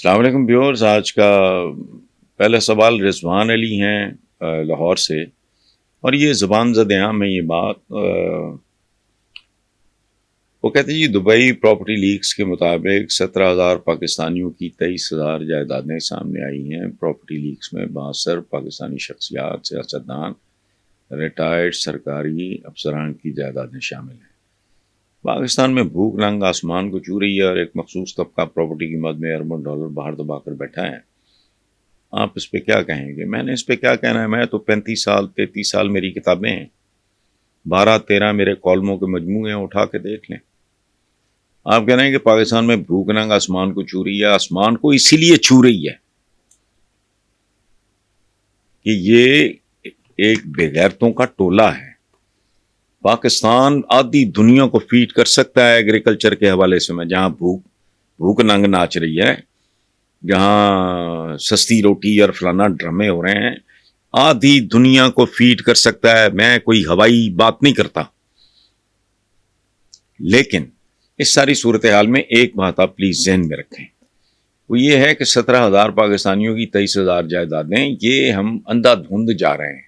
السلام علیکم ویورز. آج کا پہلا سوال رضوان علی ہیں لاہور سے، اور یہ زبان زدیاں میں یہ بات وہ کہتے ہیں جی دبئی پراپرٹی لیکس کے مطابق 17,000 پاکستانیوں کی 23,000 جائیدادیں سامنے آئی ہیں. پراپرٹی لیکس میں 62 پاکستانی شخصیات، سیاستدان، ریٹائرڈ سرکاری افسران کی جائیدادیں شامل ہیں. پاکستان میں بھوک ننگ آسمان کو چھو رہی ہے اور ایک مخصوص طبقہ پراپرٹی کی مد میں اربوں ڈالر باہر دبا کر بیٹھا ہے. آپ اس پہ کیا کہیں گے؟ میں نے اس پہ کیا کہنا ہے؟ میں تو 35 سال 33 سال میری کتابیں ہیں، 12-13 میرے کالموں کے مجموعے ہیں، اٹھا کے دیکھ لیں. آپ کہہ رہے ہیں کہ پاکستان میں بھوک ننگ آسمان کو چھو رہی ہے. آسمان کو اسی لیے چھو رہی ہے کہ یہ ایک بے غیرتوں کا ٹولہ ہے. پاکستان آدھی دنیا کو فیڈ کر سکتا ہے ایگریکلچر کے حوالے سے. میں جہاں بھوک ننگ ناچ رہی ہے، جہاں سستی روٹی اور فلانا ڈرامے ہو رہے ہیں، آدھی دنیا کو فیڈ کر سکتا ہے. میں کوئی ہوائی بات نہیں کرتا، لیکن اس ساری صورتحال میں ایک بات آپ پلیز ذہن میں رکھیں، وہ یہ ہے کہ 17,000 پاکستانیوں کی 23,000 جائیدادیں، یہ ہم اندھا دھند جا رہے ہیں.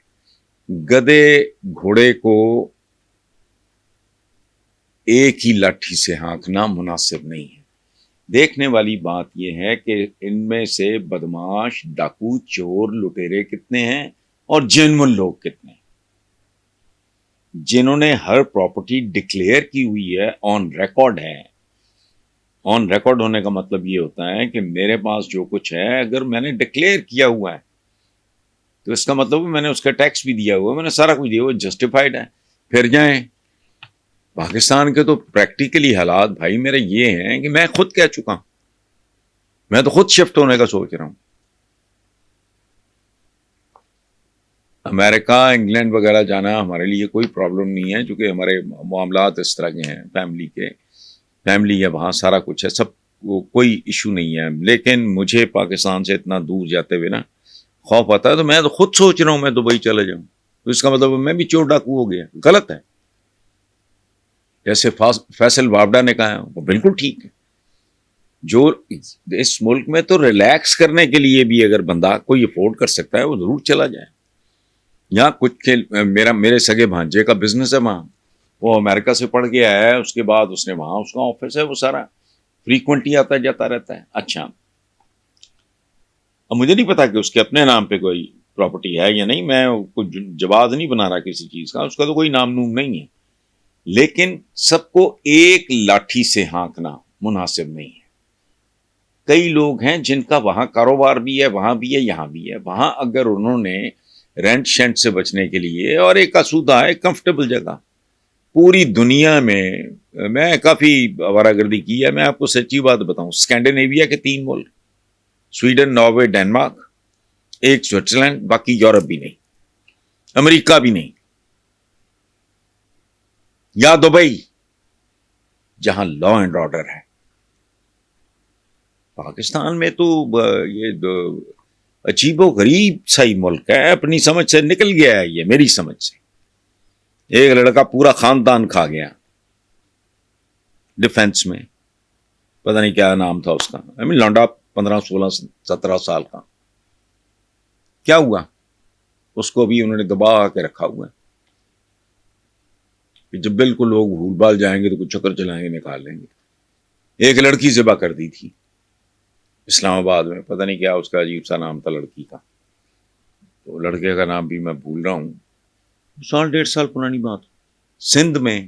گدے گھوڑے کو ایک ہی لاٹھی سے ہانکنا مناسب نہیں ہے. دیکھنے والی بات یہ ہے کہ ان میں سے بدماش، ڈاکو، چور، لٹیرے کتنے ہیں اور جینون لوگ کتنے ہیں جنہوں نے ہر پراپرٹی ڈکلیئر کی ہوئی ہے، آن ریکارڈ ہے. آن ریکارڈ ہونے کا مطلب یہ ہوتا ہے کہ میرے پاس جو کچھ ہے اگر میں نے ڈکلیئر کیا ہوا ہے تو اس کا مطلب میں نے اس کا ٹیکس بھی دیا ہوا ہے، میں نے سارا کچھ دیا ہوا، جسٹیفائڈ ہے. پھر جائیں. پاکستان کے تو پریکٹیکلی حالات بھائی میرے یہ ہیں کہ میں خود کہہ چکا ہوں، میں تو خود شفٹ ہونے کا سوچ رہا ہوں. امریکہ، انگلینڈ وغیرہ جانا ہمارے لیے کوئی پرابلم نہیں ہے، چونکہ ہمارے معاملات اس طرح کے ہیں، فیملی ہے وہاں، سارا کچھ ہے، سب کوئی ایشو نہیں ہے. لیکن مجھے پاکستان سے اتنا دور جاتے ہوئے نا خوف آتا ہے. تو میں تو خود سوچ رہا ہوں میں دبئی چلے جاؤں، تو اس کا مطلب میں بھی چور ڈاکو ہو گیا. غلط ہے. جیسے فیصل وابڈا نے کہا وہ بالکل ٹھیک ہے. جو اس ملک میں تو ریلیکس کرنے کے لیے بھی اگر بندہ کوئی افورڈ کر سکتا ہے وہ ضرور چلا جائے. یہاں کچھ میرے سگے بھانجے کا بزنس ہے وہاں، وہ امریکہ سے پڑھ کے آیا ہے، اس کے بعد اس نے وہاں اس کا آفس ہے، وہ سارا فریکوینٹلی آتا جاتا رہتا ہے. اچھا، اب مجھے نہیں پتا کہ اس کے اپنے نام پہ کوئی پراپرٹی ہے یا نہیں، میں کچھ جواز نہیں بنا رہا کسی چیز کا، اس کا تو کوئی نام نوم نہیں ہے. لیکن سب کو ایک لاٹھی سے ہانکنا مناسب نہیں ہے. کئی لوگ ہیں جن کا وہاں کاروبار بھی ہے، وہاں بھی ہے، یہاں بھی ہے. وہاں اگر انہوں نے رینٹ شینٹ سے بچنے کے لیے، اور ایک آسودہ ہے، کمفرٹیبل جگہ پوری دنیا میں کافی آوارہ گردی کی ہے. میں آپ کو سچی بات بتاؤں، اسکینڈینیویا کے 3 ملک، سویڈن، ناروے، ڈینمارک، ایک سوئٹزرلینڈ، باقی یورپ بھی نہیں، امریکہ بھی نہیں، یا دبئی جہاں لا اینڈ آرڈر ہے. پاکستان میں تو یہ عجیب و غریب سا ہی ملک ہے، اپنی سمجھ سے نکل گیا ہے. یہ میری سمجھ سے ایک لڑکا پورا خاندان کھا گیا ڈیفنس میں، پتہ نہیں کیا نام تھا اس کا، لانڈا 15-16-17 سال کا. کیا ہوا؟ اس کو بھی انہوں نے دبا کے رکھا ہوا ہے کہ جب بالکل لوگ بھول بھال جائیں گے تو کچھ چکر چلائیں گے، نکال لیں گے. ایک لڑکی ذبح کر دی تھی اسلام آباد میں، پتہ نہیں کیا اس کا عجیب سا نام تھا لڑکی کا، تو لڑکے کا نام بھی میں بھول رہا ہوں. 1.5 سال پرانی بات. سندھ میں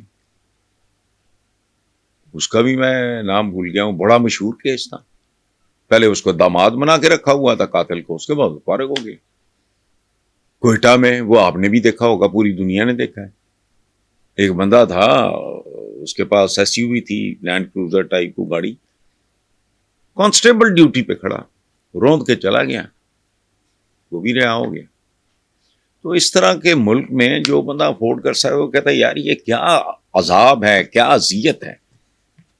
اس کا بھی میں نام بھول گیا ہوں، بڑا مشہور کیس تھا. پہلے اس کو داماد بنا کے رکھا ہوا تھا قاتل کو، اس کے بعد فارغ ہو گئے. کوئٹہ میں وہ آپ نے بھی دیکھا ہوگا، پوری دنیا نے دیکھا ہے. ایک بندہ تھا، اس کے پاس ایس یو وی تھی، لینڈ کروزر ٹائپ کو گاڑی، کانسٹیبل ڈیوٹی پہ کھڑا، روند کے چلا گیا، وہ بھی رہا ہو گیا. تو اس طرح کے ملک میں جو بندہ افورڈ کر سکتا ہے وہ کہتا ہے یار یہ کیا عذاب ہے، کیا اذیت ہے.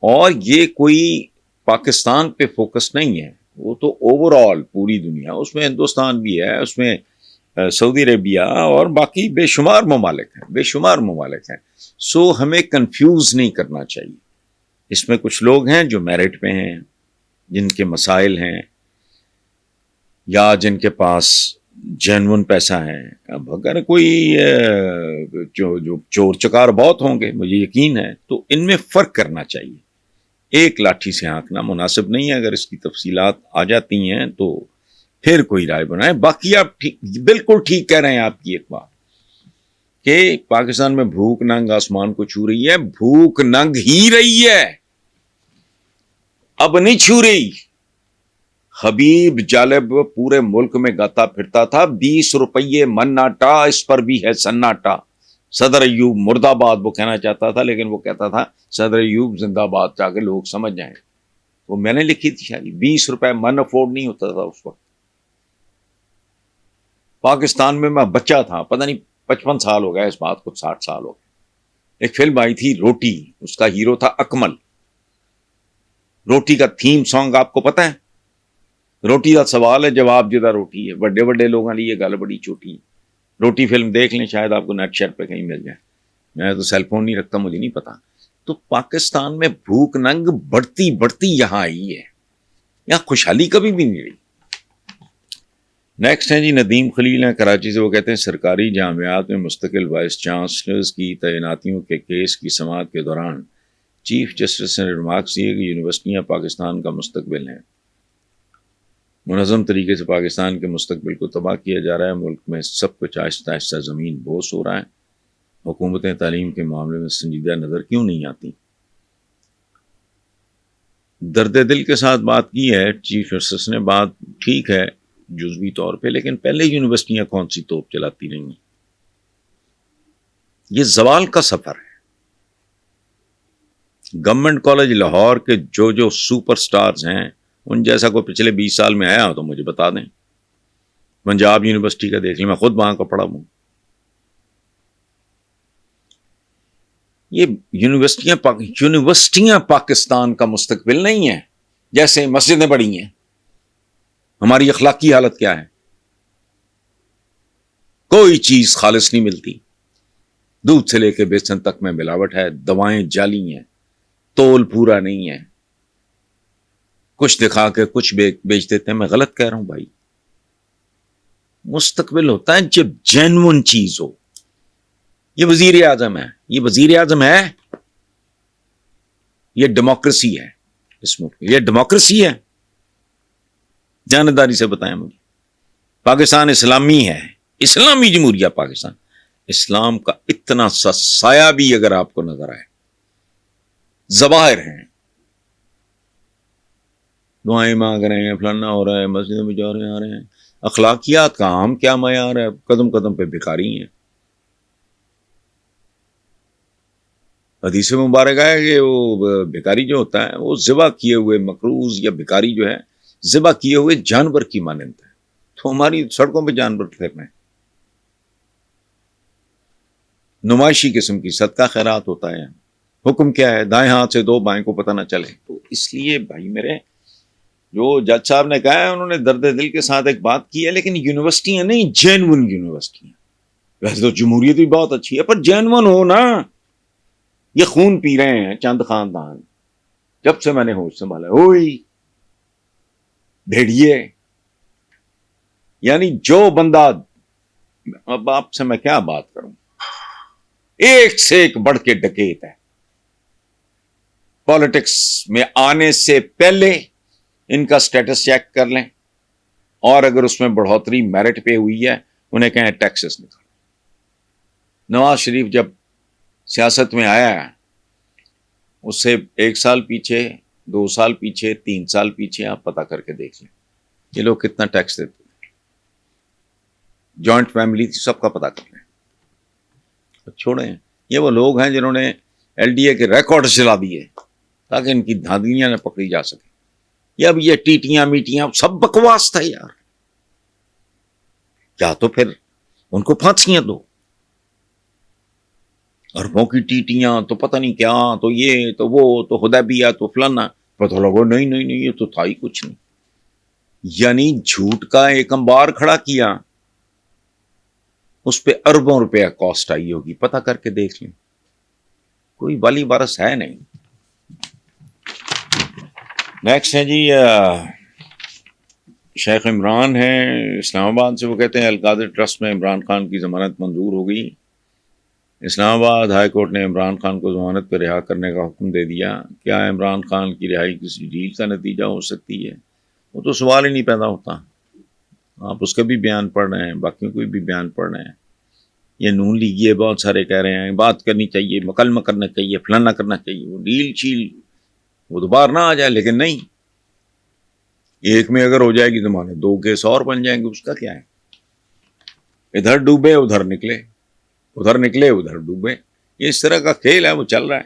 اور یہ کوئی پاکستان پہ فوکس نہیں ہے، وہ تو اوور آل پوری دنیا، اس میں ہندوستان بھی ہے، اس میں سعودی عربیہ اور باقی بے شمار ممالک ہیں. سو ہمیں کنفیوز نہیں کرنا چاہیے. اس میں کچھ لوگ ہیں جو میرٹ پہ ہیں، جن کے مسائل ہیں، یا جن کے پاس جینون پیسہ ہے. اب اگر کوئی جو چور چکار بہت ہوں گے مجھے یقین ہے, تو ان میں فرق کرنا چاہیے. ایک لاٹھی سے آنکنا مناسب نہیں ہے. اگر اس کی تفصیلات آ جاتی ہیں تو پھر کوئی رائے بنائے. باقی آپ بالکل ٹھیک کہہ رہے ہیں آپ کی ایک بات کہ پاکستان میں بھوک ننگ آسمان کو چھو رہی ہے. بھوک ننگ ہی رہی ہے, اب نہیں چھو رہی. حبیب جالب پورے ملک میں گاتا پھرتا تھا 20 روپیے من آٹا, اس پر بھی ہے سناٹا. صدر ایوب مرد آباد وہ کہنا چاہتا تھا, لیکن وہ کہتا تھا صدر ایوب زندہ آباد, تاکہ لوگ سمجھ جائیں. وہ میں نے لکھی تھی شاید. 20 روپے من افورڈ نہیں ہوتا تھا اس وقت. پاکستان میں بچہ تھا, پتہ نہیں 55 سال ہو گئے اس بات کو, 60 سال ہو گئے. ایک فلم آئی تھی روٹی, اس کا ہیرو تھا اکمل. روٹی کا تھیم سانگ آپ کو پتا ہے؟ روٹی کا سوال ہے جواب جدہ روٹی ہے. بڑے بڑے لوگوں نے یہ گل بڑی چھوٹی ہے. روٹی فلم دیکھ لیں, شاید آپ کو نیٹ شیٹ پہ کہیں مل جائے. میں تو سیل فون نہیں رکھتا, مجھے نہیں پتا. تو پاکستان میں بھوک ننگ بڑھتی بڑھتی یہاں آئی ہے. یہاں خوشحالی کبھی بھی نہیں رہی. نیکسٹ ہیں جی ندیم خلیل ہیں کراچی سے. وہ کہتے ہیں سرکاری جامعات میں مستقل وائس چانسلرز کی تعیناتیوں کے کیس کی سماعت کے دوران چیف جسٹس نے ریمارکس دیے کہ یونیورسٹیاں پاکستان کا مستقبل ہیں. منظم طریقے سے پاکستان کے مستقبل کو تباہ کیا جا رہا ہے. ملک میں سب کچھ آہستہ آہستہ زمین بوس ہو رہا ہے. حکومتیں تعلیم کے معاملے میں سنجیدہ نظر کیوں نہیں آتی؟ درد دل کے ساتھ بات کی ہے چیف جسٹس نے. بات ٹھیک ہے جزوی طور پہ, لیکن پہلے یونیورسٹیاں کون سی توپ چلاتی رہی ہیں؟ یہ زوال کا سفر ہے. گورنمنٹ کالج لاہور کے جو سپر سٹارز ہیں, ان جیسا کوئی پچھلے 20 سال میں آیا ہو تو مجھے بتا دیں. پنجاب یونیورسٹی کا دیکھ لیں, میں خود وہاں کا پڑھا ہوں. یہ یونیورسٹیاں پاکستان کا مستقبل نہیں ہے. جیسے مسجدیں بڑی ہیں, ہماری اخلاقی حالت کیا ہے؟ کوئی چیز خالص نہیں ملتی. دودھ سے لے کے بیسن تک میں ملاوٹ ہے, دوائیں جعلی ہیں, تول پورا نہیں ہے, کچھ دکھا کے کچھ بیچ دیتے ہیں. میں غلط کہہ رہا ہوں بھائی؟ مستقبل ہوتا ہے جب جینون چیز ہو. یہ وزیر اعظم ہے, یہ وزیر اعظم ہے, یہ ڈیموکریسی ہے اس ملک میں, یہ ڈیموکریسی ہے. جانداری سے بتائیں مجھے. پاکستان اسلامی ہے, اسلامی جمہوریہ پاکستان. اسلام کا اتنا سا سایہ بھی اگر آپ کو نظر آئے, ظواہر ہیں, دعائیں مانگ رہے ہیں, فلانا ہو رہا ہے, مسجد میں جا رہے آ رہے ہیں, اخلاقیات کا عام کیا معیار ہے؟ قدم قدم پہ بھکاری ہیں. حدیث مبارک ہے کہ وہ بھکاری جو ہوتا ہے وہ ذبح کیے ہوئے مقروض یا بھکاری جو ہے ذبح کیے ہوئے جانور کی مانند ہے. تو ہماری سڑکوں پہ جانور پھر رہے ہیں. نمائشی قسم کی صدقہ خیرات ہوتا ہے. حکم کیا ہے؟ دائیں ہاتھ سے دو, بائیں کو پتہ نہ چلے. تو اس لیے بھائی میرے, جو جج صاحب نے کہا ہے انہوں نے درد دل کے ساتھ ایک بات کی ہے, لیکن یونیورسٹیاں نہیں, جینون یونیورسٹیاں. ویسے تو جمہوریت بھی بہت اچھی ہے, پر جینون ہو نا. یہ خون پی رہے ہیں چند خاندان جب سے میں نے ہوش سنبھالا. ہوئی بھیڑیے, یعنی جو بندہ, اب آپ سے میں کیا بات کروں, ایک سے ایک بڑھ کے ڈکیت ہے. پالیٹکس میں آنے سے پہلے ان کا سٹیٹس چیک کر لیں, اور اگر اس میں بڑھوتری میرٹ پہ ہوئی ہے انہیں کہیں ٹیکسز نکالو. نواز شریف جب سیاست میں آیا ہے, اس سے 1 سال پیچھے, 2 سال پیچھے, 3 سال پیچھے آپ پتا کر کے دیکھ لیں یہ لوگ کتنا ٹیکس دیتے ہیں. جوائنٹ فیملی تھی, سب کا پتا کر لیں. چھوڑیں, یہ وہ لوگ ہیں جنہوں نے ایل ڈی اے کے ریکارڈ چلا دیے تاکہ ان کی دھاندلیاں نہ پکڑی جا سکیں. یہ اب یہ ٹیٹیاں میٹیاں سب بکواس تھا یار. کیا تو پھر ان کو پھانسیاں دو, اربوں کی ٹیٹیاں, تو پتہ نہیں کیا, تو یہ تو وہ, تو حدیبیہ, تو فلانا. پتہ لگو نہیں نہیں نہیں, یہ تو تھا ہی کچھ نہیں. یعنی جھوٹ کا ایک انبار کھڑا کیا, اس پہ اربوں روپے کاسٹ آئی ہوگی. پتہ کر کے دیکھ لیں, کوئی والی بارس ہے نہیں. نیکسٹ ہے جی شیخ عمران ہیں اسلام آباد سے، وہ کہتے ہیں القادر ٹرسٹ میں عمران خان کی ضمانت منظور ہو گئی. اسلام آباد ہائی کورٹ نے عمران خان کو ضمانت پہ رہا کرنے کا حکم دے دیا. کیا عمران خان کی رہائی کسی ڈیل کا نتیجہ ہو سکتی ہے؟ وہ تو سوال ہی نہیں پیدا ہوتا. آپ اس کا بھی بیان پڑھ رہے ہیں، باقیوں کو بھی بیان پڑھ رہے ہیں. یہ نون لیگی بہت سارے کہہ رہے ہیں بات کرنی چاہیے، مکالمہ کرنا چاہیے، فلانا کرنا چاہیے، وہ ڈیل شیل وہ دوبارہ نہ آ جائے. لیکن نہیں، ایک میں اگر ہو جائے گی ضمانت، 2 کیس اور بن جائیں گے، اس کا کیا ہے؟ ادھر ڈوبے ادھر نکلے، ادھر نکلے ادھر ڈوبے. یہ اس طرح کا کھیل ہے، وہ چل رہا ہے.